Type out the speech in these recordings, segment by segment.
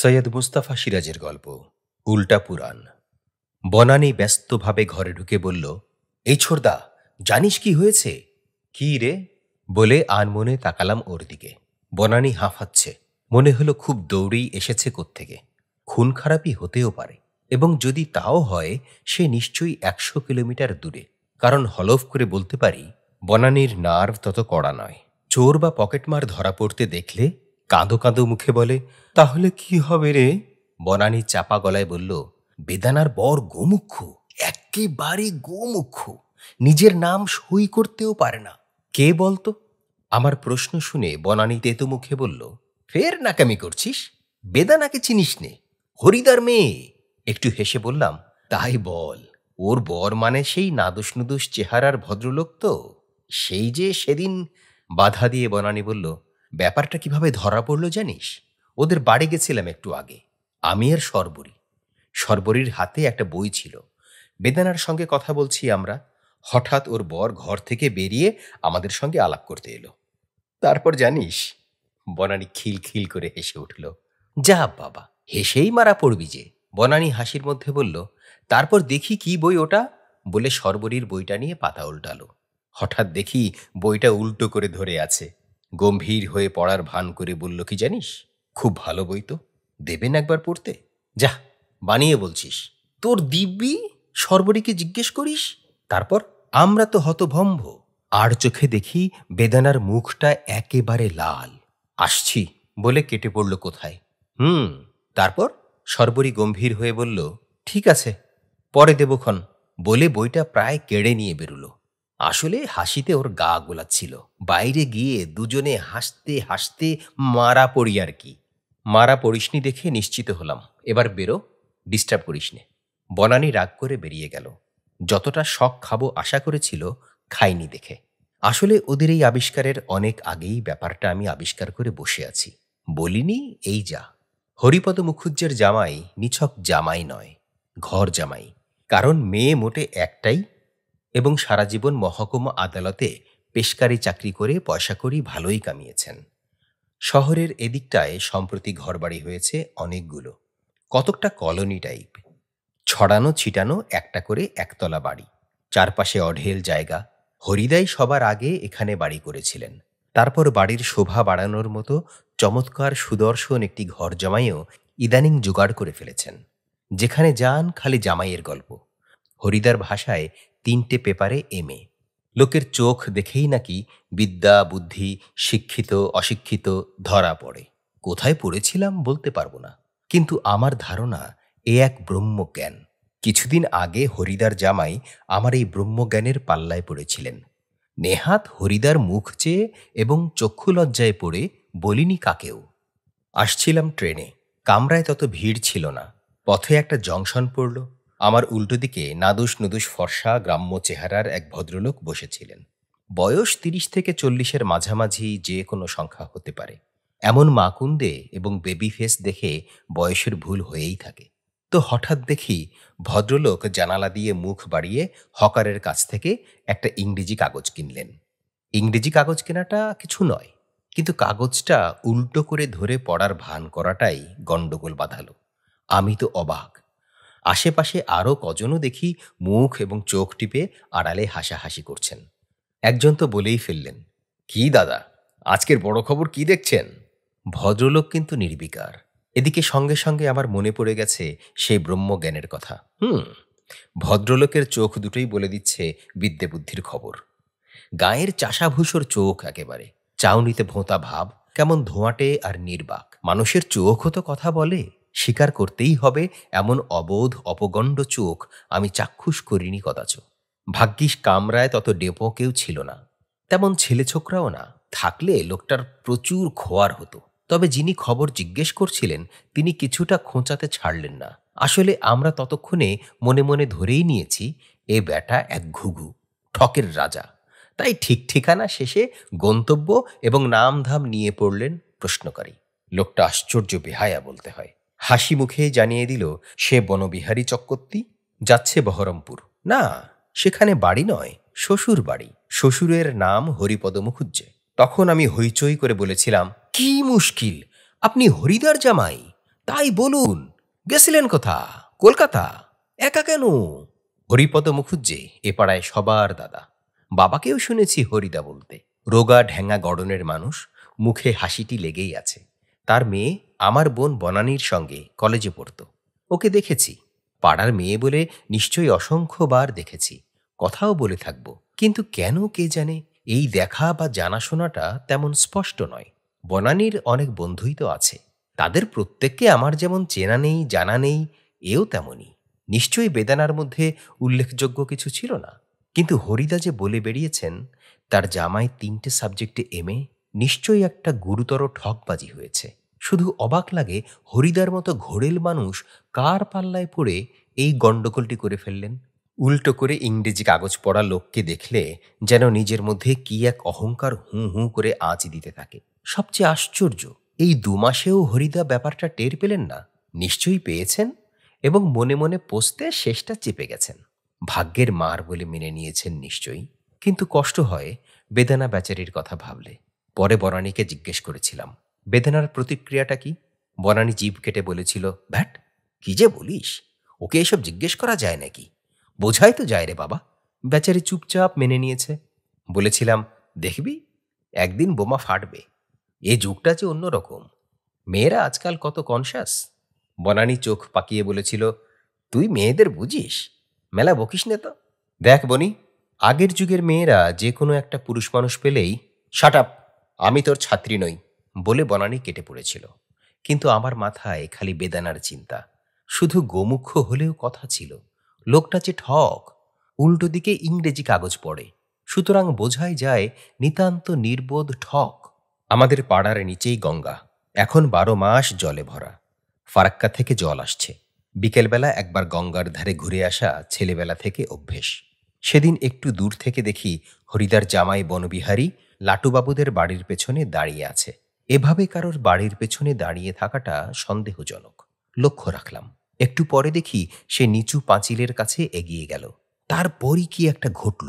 সৈয়দ মুস্তাফা সিরাজের গল্প উল্টা পুরাণ। বনানী ব্যস্তভাবে ঘরে ঢুকে বলল, এই ছোড়দা, জানিস কি হয়েছে? কি রে বলে আনমনে তাকালাম ওর দিকে। বনানী হাঁফাচ্ছে। মনে হলো খুব দৌড়েই এসেছে কোত্থেকে। খুন খারাপই হতেও পারে, এবং যদি তাও হয় সে নিশ্চয়ই 100 কিলোমিটার দূরে। কারণ হলফ করে বলতে পারি বনানীর নার্ভ তত কড়া নয়। চোর বা পকেটমার ধরা পড়তে দেখলে কাঁদো কাঁদো মুখে বলে, তাহলে কি হবে রে? বনানী চাপা গলায় বলল, বেদানার বর গোমুখ্য, একেবারে গোমুখ্য, নিজের নাম সই করতেও পারে না। কে বলতো? আমার প্রশ্ন শুনে বনানী তেতো মুখে বলল, ফের নাকামি করছিস? বেদানাকে চিনিস নে? হরিদার মেয়ে। একটু হেসে বললাম, তাই বল, ওর বর মানে সেই নাদুস নুদুস চেহারার ভদ্রলোক তো? সেই যে সেদিন। বাধা দিয়ে বনানী বলল, ব্যাপারটা কিভাবে ধরা পড়ল জানিস? ওদের বাড়ি গেছিলাম একটু আগে, আমি আর সর্বরী। সর্বরীর হাতে একটা বই ছিল। বেদানার সঙ্গে কথা বলছি আমরা। হঠাৎ ওর বর ঘর থেকে বেরিয়ে আমাদের সঙ্গে আলাপ করতে এলো। তারপর জানিস? বনানী খিলখিল করে হেসে উঠল। যা বাবা, হেসেই মারা পড়বি যে। বনানী হাসির মধ্যে বলল, তারপর দেখি কি বই ওটা, বলে সর্বরীর বইটা নিয়ে পাতা উল্টালো। হঠাৎ দেখি বইটা উল্টো করে ধরে আছে। গম্ভীর হয়ে পড়ার ভান করে বলল, কি জানিস, খুব ভালো বই তো, দেবেন একবার পড়তে? যা, বানিয়ে বলছিস? তোর দিব্যি সর্বরীকে জিজ্ঞেস করিস? তারপর আমরা তো হতভম্ব। আর চোখে দেখি বেদানার মুখটা একেবারে লাল। আসছি বলে কেটে পড়ল কোথায়। তারপর? সর্বরী গম্ভীর হয়ে বলল, ঠিক আছে, পরে দেবক্ষণ, বলে বইটা প্রায় কেড়ে নিয়ে বেরুল। আসলে হাসিতে ওর গা গোলাচ্ছিল। বাইরে গিয়ে দুজনে হাসতে হাসতে মারা পড়ি আর কি। মারা পড়িসনি দেখে নিশ্চিত হলাম। এবার বেরো, ডিস্টার্ব করিস নে। বনানী রাগ করে বেরিয়ে গেল। যতটা শখ খাবো আশা করেছিল, খাইনি দেখে। আসলে ওদের এই আবিষ্কারের অনেক আগেই ব্যাপারটা আমি আবিষ্কার করে বসে আছি। বলিনি, এই যা। হরিপদ মুখুজ্জের জামাই নিছক জামাই নয়, ঘর জামাই। কারণ মেয়ে মোটে একটাই, এবং সারা জীবন মহকুমা আদালতে পেশকারি চাকরি করে পয়সা করি ভালোই কামিয়েছেন। শহরের এদিকটায় সম্প্রতি ঘরবাড়ি হয়েছে অনেকগুলো, কতকটা কলোনি টাইপ। ছড়ানো ছিটানো একটা করে একতলা বাড়ি, চারপাশে অঢেল জায়গা। হরিদাই সবার আগে এখানে বাড়ি করেছিলেন। তারপর বাড়ির শোভা বাড়ানোর মতো চমৎকার সুদর্শন একটি ঘর জামাইও ইদানিং জোগাড় করে ফেলেছেন। যেখানে যান খালি জামাইয়ের গল্প। হরিদার ভাষায় 3টে পেপারে এমএ। লোকের চোখ দেখেই নাকি বিদ্যা বুদ্ধি, শিক্ষিত অশিক্ষিত ধরা পড়ে। কোথায় পড়েছিলাম বলতে পারবো না, কিন্তু আমার ধারণা এ এক ব্রহ্মজ্ঞান। কিছুদিন আগে হরিদার জামাই আমার এই ব্রহ্মজ্ঞানের পাল্লায় পড়েছিলেন। নেহাত হরিদার মুখ চেয়ে এবং চক্ষু লজ্জায় পড়ে বলিনি কাকেও। আসছিলাম ট্রেনে, কামরায় তত ভিড় ছিল না। পথে একটা জংশন পড়ল। আমার উল্টো দিকে নাদুস নুদুস ফর্সা গ্রাম্য চেহারার এক ভদ্রলোক বসেছিলেন। বয়স 30 থেকে 40-এর মাঝামাঝি যে কোনো সংখ্যা হতে পারে। এমন মাকুন্দে এবং বেবি ফেস দেখে বয়সের ভুল হয়েই থাকে। তো হঠাৎ দেখি ভদ্রলোক জানালা দিয়ে মুখ বাড়িয়ে হকারের কাছ থেকে একটা ইংরেজি কাগজ কিনলেন। ইংরেজি কাগজ কেনাটা কিছু নয়, কিন্তু কাগজটা উল্টো করে ধরে পড়ার ভান করাটাই গন্ডগোল বাঁধালো। আমি তো অবাক। আশেপাশে আরও কজনও দেখি মুখ এবং চোখ টিপে আড়ালে হাসাহাসি করছেন। একজন তো বলেই ফেললেন, কি দাদা, আজকের বড় খবর কি দেখছেন? ভদ্রলোক কিন্তু নির্বিকার। এদিকে সঙ্গে সঙ্গে আমার মনে পড়ে গেছে সেই ব্রহ্মজ্ঞানের কথা। ভদ্রলোকের চোখ দুটোই বলে দিচ্ছে বিদ্যে বুদ্ধির খবর। গায়ের চাষাভূষর চোখ একেবারে, চাউনিতে ভোঁতা ভাব, কেমন ধোঁয়াটে আর নির্বাক। মানুষের চোখও তো কথা বলে, স্বীকার করতেই হবে। এমন অবোধ অপগণ্ড চোখ আমি চাক্ষুষ করিনি কদাচ। ভাগ্যিস কামরায় তত ডেপো কেউ ছিল না, তেমন ছেলে ছোকরাও না। থাকলে লোকটার প্রচুর খোয়ার হতো। তবে যিনি খবর জিজ্ঞেস করছিলেন তিনি কিছুটা খোঁচাতে ছাড়লেন না। আসলে আমরা ততক্ষণে মনে মনে ধরেই নিয়েছি এ ব্যাটা এক ঘুঘু, ঠকের রাজা। তাই ঠিক ঠিকানা শেষে গন্তব্য এবং নামধাম নিয়ে পড়লেন প্রশ্নকারী। লোকটা আশ্চর্য বেহায়া বলতে হয়। হাসি মুখে জানিয়ে দিল সে বনবিহারী চক্রবর্তী, যাচ্ছে বহরমপুর। না, সেখানে বাড়ি নয়, শ্বশুর বাড়ি। শ্বশুরের নাম হরিপদ মুখুজ্জে। তখন আমি হইচই করে বলেছিলাম, কি মুশকিল, আপনি হরিদার জামাই? তাই বলুন, গেছিলেন কোথা? কলকাতা? একা কেন? হরিপদ মুখুজ্জে এ পাড়ায় সবার দাদা। বাবাকেও শুনেছি হরিদা বলতে। রোগা ঢ্যাঙা গড়নের মানুষ, মুখে হাসিটি লেগেই আছে। তার মেয়ে আমার বোন বনানীর সঙ্গে কলেজে পড়ত। ওকে দেখেছি। পাড়ার মেয়ে বলে নিশ্চয়ই অসংখ্যবার দেখেছি, কথাও বলে থাকব। কিন্তু কেন কে জানে এই দেখা বা জানাশোনাটা তেমন স্পষ্ট নয়। বনানীর অনেক বন্ধুই তো আছে, তাদের প্রত্যেককে আমার যেমন চেনা নেই, জানা নেই, এও তেমনই। নিশ্চয়ই বেদানার মধ্যে উল্লেখযোগ্য কিছু ছিল না। কিন্তু হরিদা যে বলে বেরিয়েছেন তার জামাই 3টে সাবজেক্টে এমএ, নিশ্চয়ই একটা গুরুতর ঠকবাজি হয়েছে। শুধু অবাক লাগে হরিদার মতো ঘোড়েল মানুষ কার পাল্লায় পড়ে এই গণ্ডগোলটি করে ফেললেন। উল্টো করে ইংরেজি কাগজ পড়া লোককে দেখলে যেন নিজের মধ্যে কি এক অহংকার হুঁ হুঁ করে আঁচ দিতে থাকে। সবচেয়ে আশ্চর্য, এই 2 মাসেও হরিদা ব্যাপারটা টের পেলেন না। নিশ্চয়ই পেয়েছেন এবং মনে মনে পোষতে শেষটা চেপে গেছেন। ভাগ্যের মার বলে মেনে নিয়েছেন নিশ্চয়ই। কিন্তু কষ্ট হয় বেদানা বেচারির কথা ভাবলে। পরে বনানীকে জিজ্ঞেস করেছিলাম, বেদানার প্রতিক্রিয়াটা কি? বনানী জিভ কেটে বলেছিল, ভ্যাট, কি যে বলিস, ওকে এসব জিজ্ঞেস করা যায় নাকি? বোঝাই তো যায় রে বাবা। বেচারি চুপচাপ মেনে নিয়েছে। বলেছিলাম, দেখবি একদিন বোমা ফাটবে। এ যুগটা যে অন্যরকম। মেয়েরা আজকাল কত কনসাস। বনানী চোখ পাকিয়ে বলেছিল, তুই মেয়েদের বুঝিস? মেলা বকিস নে তো। দেখ বনি, আগের যুগের মেয়েরা যে কোনো একটা পুরুষ মানুষ পেলেই শাট আপ, আমি তোর ছাত্রী নই বলে বনানী কেটে পড়েছিল। কিন্তু আমার মাথায় খালি বেদানার চিন্তা। শুধু গোমুখ হলেও কথা ছিল, লোকটা যে ঠক। উল্টো দিকে ইংরেজি কাগজ পড়ে, সুতরাং বোঝাই যায় নিতান্ত নির্বোধ ঠক। আমাদের পাড়ার নিচেই গঙ্গা, এখন 12 মাস জলে ভরা। ফারাক্কা থেকে জল আসছে। বিকেলবেলা একবার গঙ্গার ধারে ঘুরে আসা ছেলেবেলা থেকে অভ্যেস। সেদিন একটু দূর থেকে দেখি হরিদার জামাই বনবিহারী লাটুবাবুদের বাড়ির পেছনে দাঁড়িয়ে আছে। এভাবে কারোর বাড়ির পেছনে দাঁড়িয়ে থাকাটা সন্দেহজনক। লক্ষ্য রাখলাম। একটু পরে দেখি সে নিচু পাঁচিলের কাছে এগিয়ে গেল। তারপরই কি একটা ঘটল।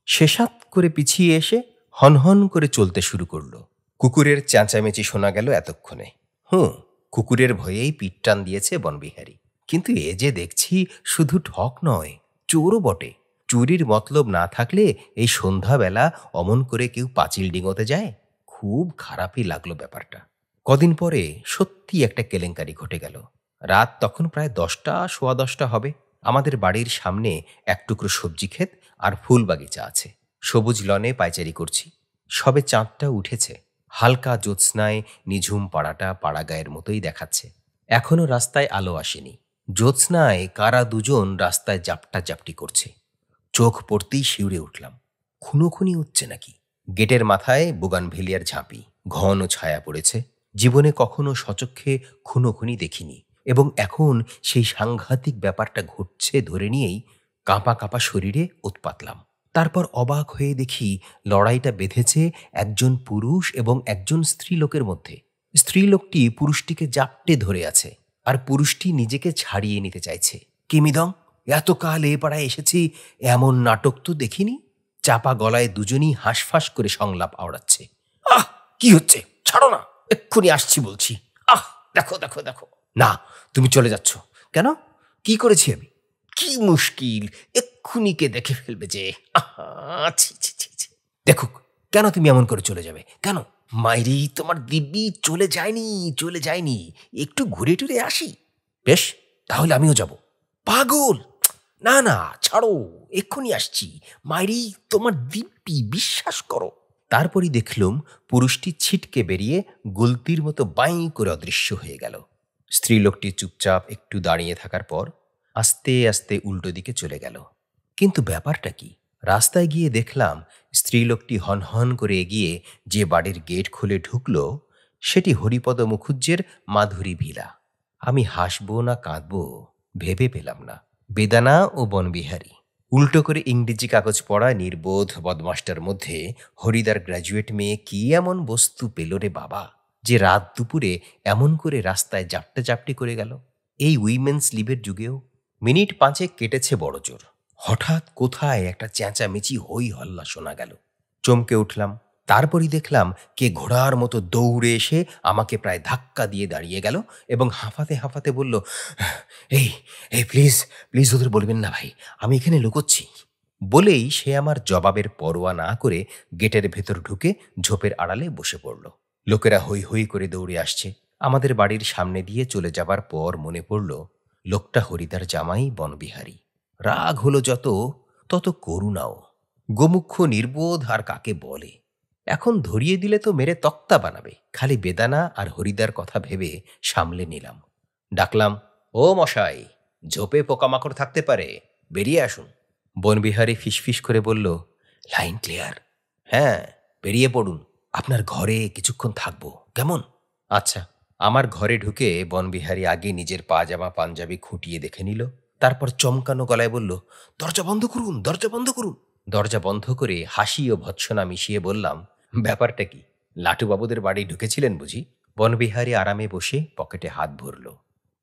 সে সাত করে পিছিয়ে এসে হনহন করে চলতে শুরু করল। কুকুরের চেঁচামেচি শোনা গেল এতক্ষণে। কুকুরের ভয়েই পিঠ টান দিয়েছে বনবিহারী। কিন্তু এ যে দেখছি শুধু ঠক নয়, চোরও বটে। চুরির মতলব না থাকলে এই সন্ধ্যাবেলা অমন করে কেউ পাঁচিল ডিঙোতে যায়? খুব খারাপই লাগলো ব্যাপারটা। কদিন পরে সত্যি একটা কেলেঙ্কারি ঘটে গেল। রাত তখন প্রায় 10টা, সোয়া 10টা হবে। আমাদের বাড়ির সামনে এক টুকরো সবজি ক্ষেত আর ফুল বাগিচা আছে। সবুজ লনে পায়চারি করছি। সবে চাঁদটা উঠেছে। হালকা জ্যোৎস্নায় নিঝুম পাড়াটা পাড়াগাঁয়ের মতোই দেখাচ্ছে। এখনো রাস্তায় আলো আসেনি। জ্যোৎস্নায় কারা দুজন রাস্তায় জাপটা জাপটি করছে। চোখ পড়তেই শিউরে উঠলাম। খুনোখুনি হচ্ছে নাকি? গেটের মাথায় বুগানভিলিয়ার ঝাঁপি, ঘন ছায়া পড়েছে। জীবনে কখনো সচক্ষে খুনোখুনি দেখিনি, এবং এখন সেই সাংঘাতিক ব্যাপারটা ঘটছে ধরে নিয়েই কাঁপা কাঁপা শরীরে উৎপাতলাম। তারপর অবাক হয়ে দেখি লড়াইটা বেঁধেছে একজন পুরুষ এবং একজন স্ত্রীলোকের মধ্যে। স্ত্রীলোকটি পুরুষটিকে জাপটে ধরে আছে, আর পুরুষটি নিজেকে ছাড়িয়ে নিতে চাইছে। কিমিদং, এতকাল এ পাড়ায় এসেছি, এমন নাটক তো দেখিনি। চাপা গলায় দুজনই হাঁসফাঁস করে সংলাপ আওড়াচ্ছে। আহ, কি হচ্ছে? ছাড়ো না, এক্ষুনি আসছি বলছি। আহ, দেখো দেখো দেখো। না, তুমি চলে যাচ্ছ কেন? কি করেছি আমি? কি মুশকিল, এক্ষুনি কে দেখে ফেলবে যে। আহা, ছি ছি ছি ছি। দেখুক, কেন তুমি এমন করে চলে যাবে কেন? মাইরি, তোমার দিব্যি চলে যায়নি, চলে যায়নি, একটু ঘুরে টুরে আসি। বেশ, তাহলে আমিও যাব। পাগল, না না, ছাড়ো, এক্ষুনি আসছি। মাইরি, তোমার দিব্যি, বিশ্বাস করো। তারপরই দেখলুম পুরুষটি ছিটকে বেরিয়ে গুলতির মতো বাঁই করে অদৃশ্য হয়ে গেল। স্ত্রীলোকটি চুপচাপ একটু দাঁড়িয়ে থাকার পর আস্তে আস্তে উল্টো দিকে চলে গেল। কিন্তু ব্যাপারটা কি? রাস্তায় গিয়ে দেখলাম স্ত্রীলোকটি হনহন করে এগিয়ে যে বাড়ির গেট খুলে ঢুকল সেটি হরিপদ মুখুজ্জের মাধুরী ভিলা। আমি হাসব না কাঁদব ভেবে পেলাম না। বেদানা ও বনবিহারী। উল্টো করে ইংরেজি কাগজ পড়া নির্বোধ বদমাস্টার মধ্যে হরিদার গ্র্যাজুয়েট মেয়ে কি এমন বস্তু পেল রে বাবা, যে রাত দুপুরে এমন করে রাস্তায় জাপটা জাপটি করে গেল? এই উইমেন্স লিভের যুগেও। মিনিট 5 কেটেছে বড় জোর। হঠাৎ কোথায় একটা চেঁচামেচি হই হল্লা শোনা গেল। চমকে উঠলাম। তারপরই দেখলাম কে ঘোড়ার মতো দৌড়ে এসে আমাকে প্রায় ধাক্কা দিয়ে দাঁড়িয়ে গেল এবং হাঁফাতে হাঁফাতে বলল, এই এই প্লিজ প্লিজ ওদের বলবেন না ভাই, আমি এখানে লুকোচ্ছি। বলেই সে আমার জবাবের পরোয়া না করে গেটের ভেতর ঢুকে ঝোপের আড়ালে বসে পড়ল। লোকেরা হৈ হৈ করে দৌড়ে আসছে। আমাদের বাড়ির সামনে দিয়ে চলে যাবার পর মনে পড়ল লোকটা হরিদার জামাই বনবিহারী। রাগ হলো যত, তত করুণাও। গোমুখ্য নির্বোধ আর কাকে বলে, এখন ধরিয়ে দিলে তো মেরে তক্তা বানাবে। খালি বেদানা আর হরিদার কথা ভেবে সামলে নিলাম। ডাকলাম, ও মশাই, ঝোপে পোকামাকড় থাকতে পারে, বেরিয়ে আসুন। বনবিহারী ফিসফিস করে বলল, লাইন ক্লিয়ার। হ্যাঁ, বেরিয়ে পড়ুন, আপনার ঘরে কিছুক্ষণ থাকবো, কেমন? আচ্ছা। আমার ঘরে ঢুকে বনবিহারী আগে নিজের পাজামা পাঞ্জাবি খুঁটিয়ে দেখে নিল, তারপর চমকানো গলায় বলল, দরজা বন্ধ করুন, দরজা বন্ধ করুন। দরজা বন্ধ করে হাসি ও ভৎসনা মিশিয়ে বললাম, ব্যাপারটা কি, লাটুবাবুদের বাড়ি ঢুকেছিলেন বুঝি? বনবিহারী আরামে বসে পকেটে হাত ভরল,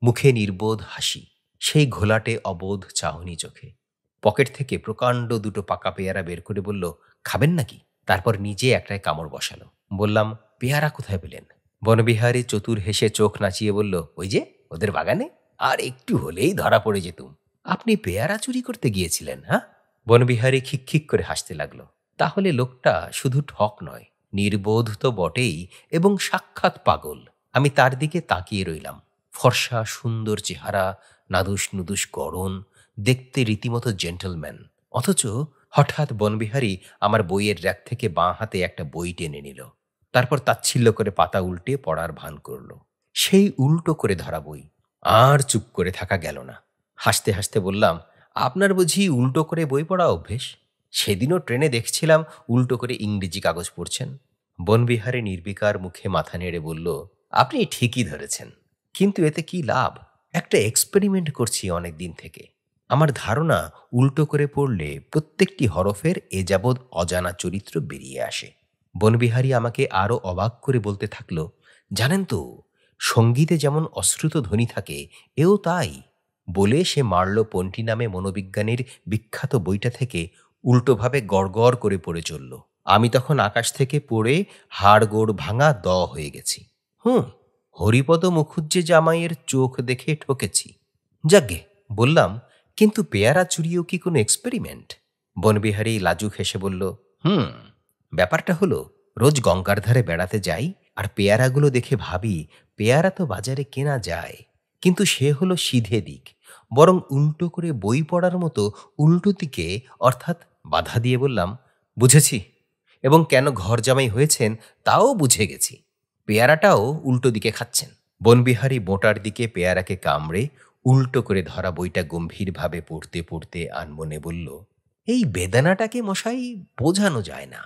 মুখে নির্বোধ হাসি, সেই ঘোলাটে অবোধ চাহনি চোখে। পকেট থেকে প্রকাণ্ড দুটো পাকা পেয়ারা বের করে বলল, খাবেন নাকি? তারপর নিজে একটায় কামড় বসালো। বললাম, পেয়ারা কোথায় পেলেন? বনবিহারী চতুর হেসে চোখ নাচিয়ে বলল, ওই যে ওদের বাগানে। আর একটু হলেই ধরা পড়ে যেতুম। আপনি পেয়ারা চুরি করতে গিয়েছিলেন? হ্যাঁ? বনবিহারী খিকখিক করে হাসতে লাগলো। তাহলে লোকটা শুধু ঠক নয়, নির্বোধ তো বটেই, এবং সাক্ষাৎ পাগল। আমি তার দিকে তাকিয়ে রইলাম। ফর্সা সুন্দর চেহারা, নাদুস নুদুস গড়ন, দেখতে রীতিমতো জেন্টলম্যান। অথচ হঠাৎ বনবিহারী আমার বইয়ের র্যাক থেকে বাঁ হাতে একটা বই টেনে নিল। তারপর তাচ্ছিল্য করে পাতা উল্টে পড়ার ভান করল। সেই উল্টো করে ধরা বই। আর চুপ করে থাকা গেল না। হাসতে হাসতে বললাম, আপনার বুঝি উল্টো করে বই পড়া অভ্যেস? সেদিনও ট্রেনে দেখছিলাম উল্টো করে ইংরেজি কাগজ পড়ছেন। বনবিহারী নির্বিকার মুখে মাথা নেড়ে বলল, আপনি ঠিকই ধরেছেন, কিন্তু এতে কি লাভ? একটা এক্সপেরিমেন্ট করছি অনেক দিন থেকে। আমার ধারণা উল্টো করে পড়লে প্রত্যেকটি হরফের এ যাবৎ অজানা চরিত্র বেরিয়ে আসে। বনবিহারী আমাকে আরো অবাক করে বলতে থাকলো, জানেন তো, সঙ্গীতে যেমন অশ্রুত ধ্বনি থাকে, এও তাই। বলে সে মার্লো পন্টি নামে মনোবিজ্ঞানীর বিখ্যাত বইটা থেকে উল্টোভাবে গড়গড় করে পড়ে চলল। আমি তখন আকাশ থেকে পড়ে হাড়গোড় ভাঙা হয়ে গেছি। হরিপদ মুখুজ্জে জামাইয়ের চোখ দেখে ঠকেছি। যাগ্গে, বললাম, কিন্তু পেয়ারা চুরিও কি কোনো এক্সপেরিমেন্ট? বনবিহারী লাজুক হেসে বলল, ব্যাপারটা হলো, রোজ গঙ্গার ধারে বেড়াতে যাই আর পেয়ারাগুলো দেখে ভাবি পেয়ারা তো বাজারে কেনা যায়, কিন্তু সে হলো সিধে দিক, বরং উল্টো করে বই পড়ার মতো উল্টো দিকে, অর্থাৎ বাধা দিয়ে বললাম, বুঝেছি, এবং কেন ঘর জামাই হয়েছেন তাও বুঝে গেছি। পেয়ারাটাও উল্টো দিকে খাচ্ছেন। বনবিহারী বোঁটার দিকে পেয়ারাকে কামড়ে উল্টো করে ধরা বইটা গম্ভীরভাবে পড়তে পড়তে আনমনে বলল, এই বেদানাটাকে মশাই বোঝানো যায় না।